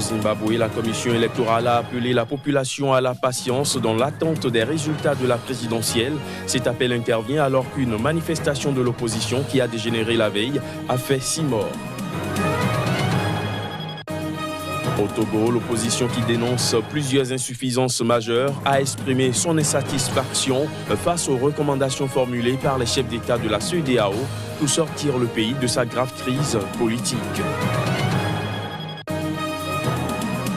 Zimbabwe, la commission électorale a appelé la population à la patience dans l'attente des résultats de la présidentielle. Cet appel intervient alors qu'une manifestation de l'opposition qui a dégénéré la veille a fait 6 morts. Au Togo, l'opposition qui dénonce plusieurs insuffisances majeures a exprimé son insatisfaction face aux recommandations formulées par les chefs d'État de la CEDEAO pour sortir le pays de sa grave crise politique.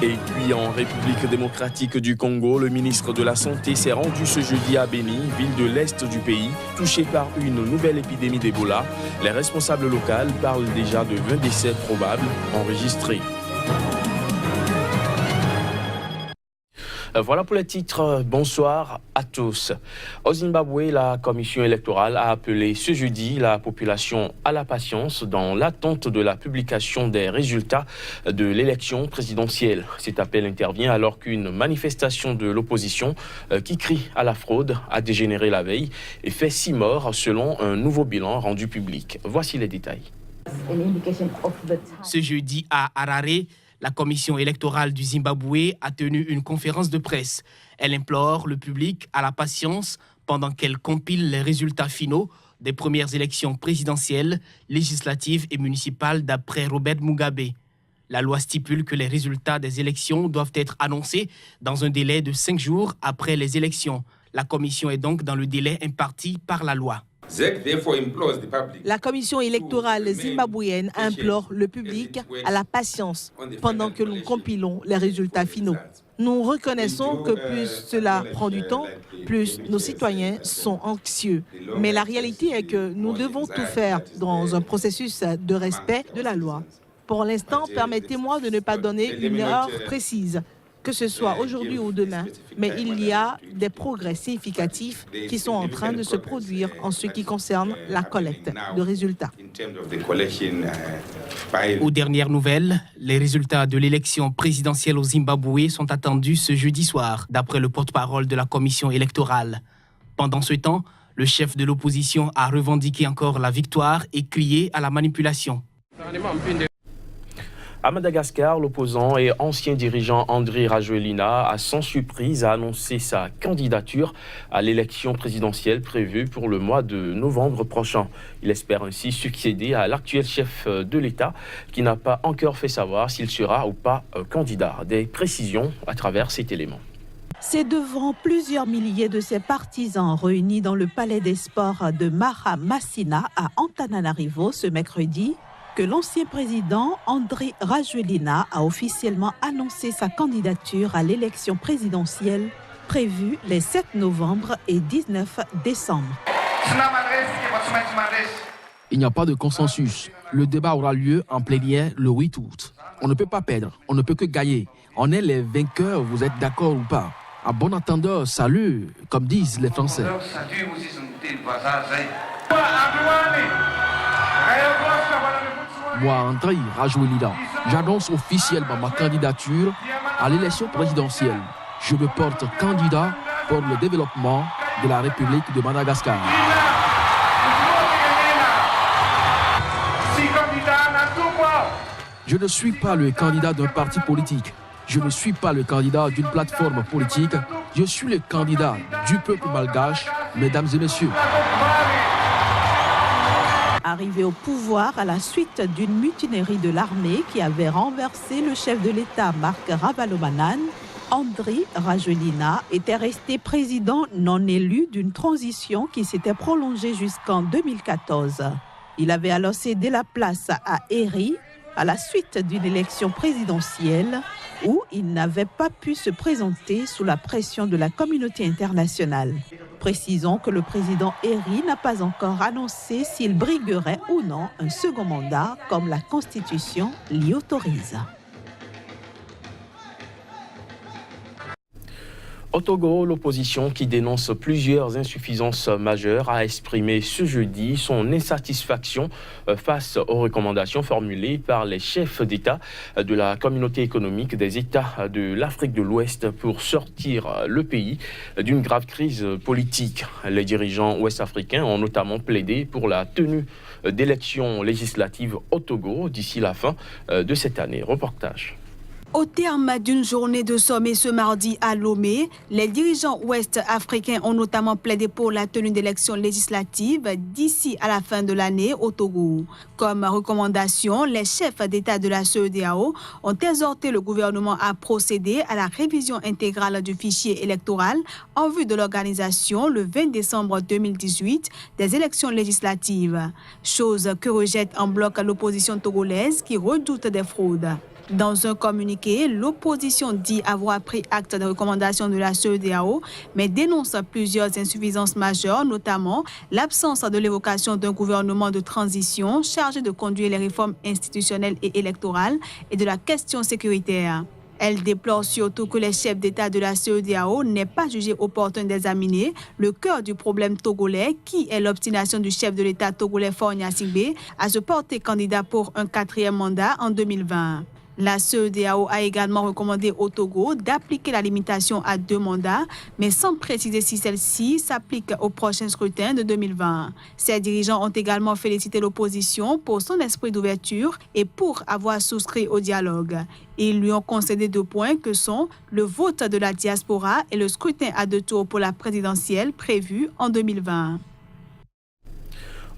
Et puis en République démocratique du Congo, le ministre de la Santé s'est rendu ce jeudi à Béni, ville de l'Est du pays, touchée par une nouvelle épidémie d'Ebola. Les responsables locaux parlent déjà de 20 décès probables enregistrés. Voilà pour les titres. Bonsoir à tous. Au Zimbabwe, la commission électorale a appelé ce jeudi la population à la patience dans l'attente de la publication des résultats de l'élection présidentielle. Cet appel intervient alors qu'une manifestation de l'opposition qui crie à la fraude a dégénéré la veille et fait 6 morts selon un nouveau bilan rendu public. Voici les détails. Ce jeudi à Harare, la commission électorale du Zimbabwe a tenu une conférence de presse. Elle implore le public à la patience pendant qu'elle compile les résultats finaux des premières élections présidentielles, législatives et municipales d'après Robert Mugabe. La loi stipule que les résultats des élections doivent être annoncés dans un délai de 5 jours après les élections. La commission est donc dans le délai imparti par la loi. La commission électorale zimbabwéenne implore le public à la patience pendant que nous compilons les résultats finaux. Nous reconnaissons que plus cela prend du temps, plus nos citoyens sont anxieux. Mais la réalité est que nous devons tout faire dans un processus de respect de la loi. Pour l'instant, permettez-moi de ne pas donner une heure précise, que ce soit aujourd'hui ou demain, mais il y a des progrès significatifs qui sont en train de se produire en ce qui concerne la collecte de résultats. Aux dernières nouvelles, les résultats de l'élection présidentielle au Zimbabwe sont attendus ce jeudi soir, d'après le porte-parole de la commission électorale. Pendant ce temps, le chef de l'opposition a revendiqué encore la victoire et crié à la manipulation. À Madagascar, l'opposant et ancien dirigeant Andry Rajoelina a sans surprise annoncé sa candidature à l'élection présidentielle prévue pour le mois de novembre prochain. Il espère ainsi succéder à l'actuel chef de l'État qui n'a pas encore fait savoir s'il sera ou pas candidat. Des précisions à travers cet élément. C'est devant plusieurs milliers de ses partisans réunis dans le palais des sports de Mahamasina à Antananarivo ce mercredi que l'ancien président Andry Rajoelina a officiellement annoncé sa candidature à l'élection présidentielle prévue les 7 novembre et 19 décembre. Il n'y a pas de consensus. Le débat aura lieu en plénière le 8 août. On ne peut pas perdre, on ne peut que gagner. On est les vainqueurs, vous êtes d'accord ou pas? À bon entendeur, salut, comme disent les Français. Moi, Andry Rajoelina, j'annonce officiellement ma candidature à l'élection présidentielle. Je me porte candidat pour le développement de la République de Madagascar. Je ne suis pas le candidat d'un parti politique. Je ne suis pas le candidat d'une plateforme politique. Je suis le candidat du peuple malgache, mesdames et messieurs. Arrivé au pouvoir à la suite d'une mutinerie de l'armée qui avait renversé le chef de l'État Marc Ravalomanana, Andry Rajoelina était resté président non élu d'une transition qui s'était prolongée jusqu'en 2014. Il avait alors cédé la place à Eri à la suite d'une élection présidentielle où il n'avait pas pu se présenter sous la pression de la communauté internationale. Précisons que le président Eri n'a pas encore annoncé s'il briguerait ou non un second mandat comme la Constitution l'y autorise. Au Togo, l'opposition qui dénonce plusieurs insuffisances majeures a exprimé ce jeudi son insatisfaction face aux recommandations formulées par les chefs d'État de la communauté économique des États de l'Afrique de l'Ouest pour sortir le pays d'une grave crise politique. Les dirigeants ouest-africains ont notamment plaidé pour la tenue d'élections législatives au Togo d'ici la fin de cette année. Reportage. Au terme d'une journée de sommet ce mardi à Lomé, les dirigeants ouest-africains ont notamment plaidé pour la tenue d'élections législatives d'ici à la fin de l'année au Togo. Comme recommandation, les chefs d'État de la CEDEAO ont exhorté le gouvernement à procéder à la révision intégrale du fichier électoral en vue de l'organisation le 20 décembre 2018 des élections législatives. Chose que rejette en bloc l'opposition togolaise qui redoute des fraudes. Dans un communiqué, l'opposition dit avoir pris acte des recommandations de la CEDEAO, mais dénonce plusieurs insuffisances majeures, notamment l'absence de l'évocation d'un gouvernement de transition chargé de conduire les réformes institutionnelles et électorales et de la question sécuritaire. Elle déplore surtout que les chefs d'État de la CEDEAO n'aient pas jugé opportun d'examiner le cœur du problème togolais, qui est l'obstination du chef de l'État togolais Faure Gnassingbé à se porter candidat pour un 4e mandat en 2020. La CEDEAO a également recommandé au Togo d'appliquer la limitation à 2 mandats, mais sans préciser si celle-ci s'applique au prochain scrutin de 2020. Ces dirigeants ont également félicité l'opposition pour son esprit d'ouverture et pour avoir souscrit au dialogue. Ils lui ont concédé 2 points que sont le vote de la diaspora et le scrutin à 2 tours pour la présidentielle prévue en 2020.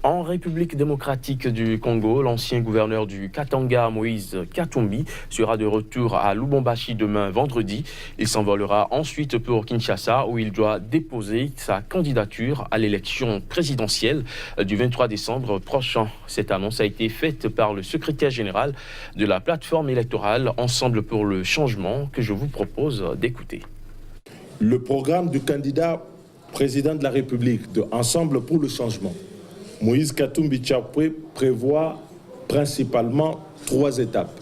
En République démocratique du Congo, l'ancien gouverneur du Katanga, Moïse Katumbi, sera de retour à Lubumbashi demain vendredi. Il s'envolera ensuite pour Kinshasa où il doit déposer sa candidature à l'élection présidentielle du 23 décembre prochain. Cette annonce a été faite par le secrétaire général de la plateforme électorale Ensemble pour le changement que je vous propose d'écouter. Le programme du candidat président de la République de Ensemble pour le changement, Moïse Katumbi Tchapwe, prévoit principalement 3 étapes.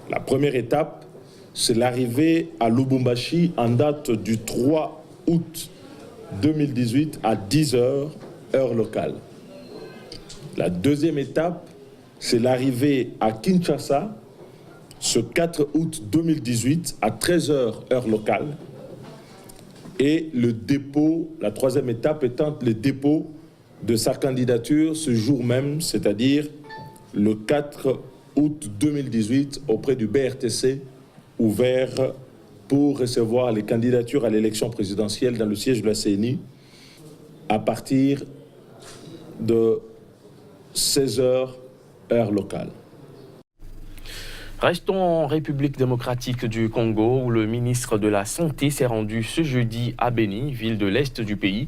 La première étape, c'est l'arrivée à Lubumbashi en date du 3 août 2018 à 10h, heure locale. La deuxième étape, c'est l'arrivée à Kinshasa ce 4 août 2018 à 13h, heure locale. Et le dépôt, la troisième étape étant le dépôt de sa candidature ce jour même, c'est-à-dire le 4 août 2018 auprès du BRTC, ouvert pour recevoir les candidatures à l'élection présidentielle dans le siège de la CENI à partir de 16h, heure locale. Restons en République démocratique du Congo où le ministre de la Santé s'est rendu ce jeudi à Beni, ville de l'Est du pays,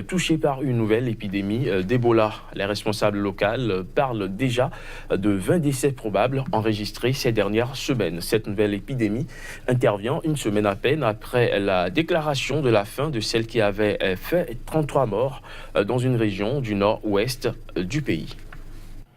touchée par une nouvelle épidémie d'Ebola. Les responsables locaux parlent déjà de 20 décès probables enregistrés ces dernières semaines. Cette nouvelle épidémie intervient une semaine à peine après la déclaration de la fin de celle qui avait fait 33 morts dans une région du nord-ouest du pays.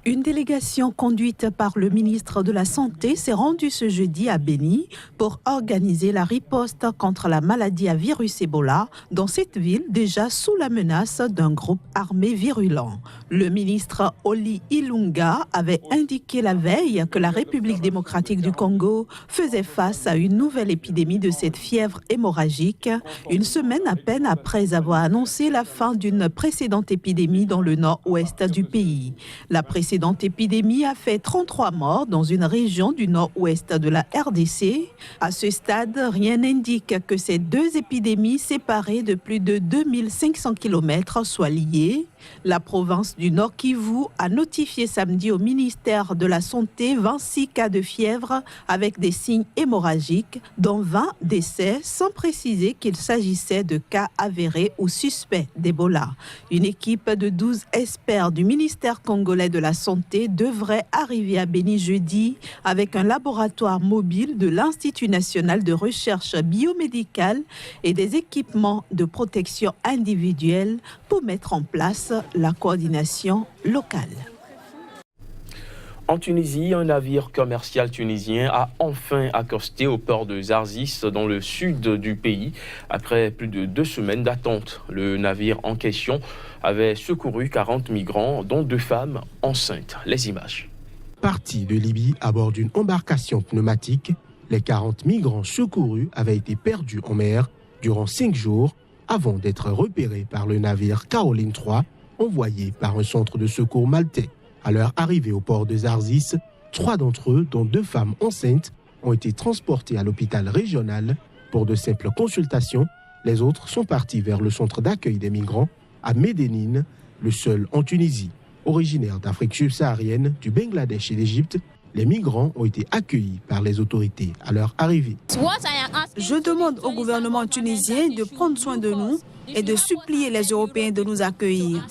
Une délégation conduite par le ministre de la Santé s'est rendue ce jeudi à Beni pour organiser la riposte contre la maladie à virus Ebola dans cette ville déjà sous la menace d'un groupe armé virulent. Le ministre Oli Ilunga avait indiqué la veille que la République démocratique du Congo faisait face à une nouvelle épidémie de cette fièvre hémorragique, une semaine à peine après avoir annoncé la fin d'une précédente épidémie dans le nord-ouest du pays. La précédente épidémie a fait 33 morts dans une région du nord-ouest de la RDC. À ce stade, rien n'indique que ces 2 épidémies séparées de plus de 2500 km soient liées. La province du Nord Kivu a notifié samedi au ministère de la Santé 26 cas de fièvre avec des signes hémorragiques, dont 20 décès, sans préciser qu'il s'agissait de cas avérés ou suspects d'Ebola. Une équipe de 12 experts du ministère congolais de la Santé devrait arriver à Beni jeudi avec un laboratoire mobile de l'Institut national de recherche biomédicale et des équipements de protection individuelle pour mettre en place la coordination locale. En Tunisie, un navire commercial tunisien a enfin accosté au port de Zarzis, dans le sud du pays, après plus de 2 semaines d'attente. Le navire en question avait secouru 40 migrants, dont 2 femmes enceintes. Les images. Partis de Libye à bord d'une embarcation pneumatique, les 40 migrants secourus avaient été perdus en mer durant 5 jours avant d'être repérés par le navire Caroline 3, envoyé par un centre de secours maltais. À leur arrivée au port de Zarzis, 3 d'entre eux, dont 2 femmes enceintes, ont été transportés à l'hôpital régional pour de simples consultations. Les autres sont partis vers le centre d'accueil des migrants à Médénine, le seul en Tunisie. Originaires d'Afrique subsaharienne, du Bangladesh et d'Égypte, les migrants ont été accueillis par les autorités à leur arrivée. Je demande au gouvernement tunisien de prendre soin de nous et de supplier les Européens de nous accueillir.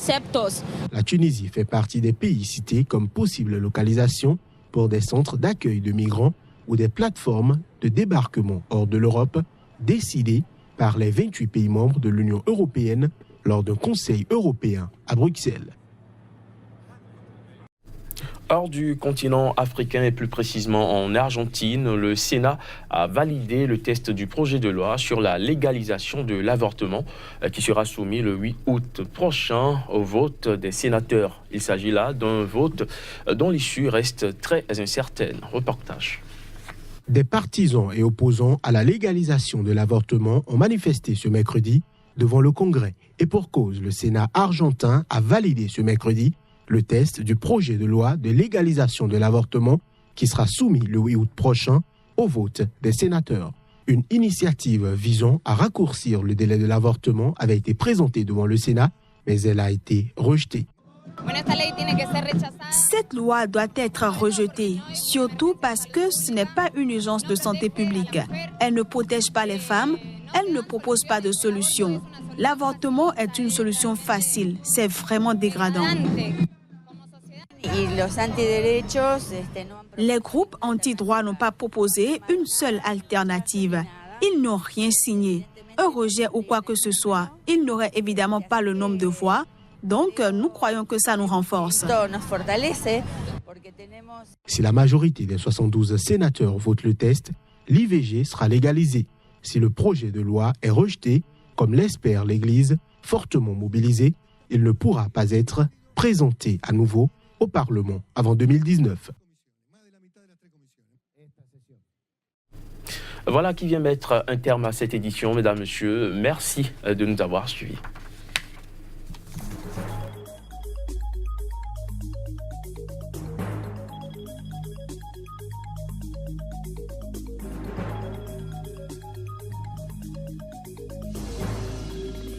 La Tunisie fait partie des pays cités comme possible localisation pour des centres d'accueil de migrants ou des plateformes de débarquement hors de l'Europe décidées par les 28 pays membres de l'Union européenne lors d'un Conseil européen à Bruxelles. Hors du continent africain et plus précisément en Argentine, le Sénat a validé le test du projet de loi sur la légalisation de l'avortement qui sera soumis le 8 août prochain au vote des sénateurs. Il s'agit là d'un vote dont l'issue reste très incertaine. Reportage. Des partisans et opposants à la légalisation de l'avortement ont manifesté ce mercredi devant le Congrès. Et pour cause, le Sénat argentin a validé ce mercredi le test du projet de loi de légalisation de l'avortement qui sera soumis le 8 août prochain au vote des sénateurs. Une initiative visant à raccourcir le délai de l'avortement avait été présentée devant le Sénat, mais elle a été rejetée. Cette loi doit être rejetée, surtout parce que ce n'est pas une urgence de santé publique. Elle ne protège pas les femmes, elle ne propose pas de solution. L'avortement est une solution facile, c'est vraiment dégradant. Les groupes anti-droits n'ont pas proposé une seule alternative. Ils n'ont rien signé. Un rejet ou quoi que ce soit, ils n'auraient évidemment pas le nombre de voix. Donc, nous croyons que ça nous renforce. Si la majorité des 72 sénateurs votent le test, l'IVG sera légalisée. Si le projet de loi est rejeté, comme l'espère l'Église, fortement mobilisée, il ne pourra pas être présenté à nouveau au Parlement avant 2019. Voilà qui vient mettre un terme à cette édition, mesdames, messieurs. Merci de nous avoir suivis.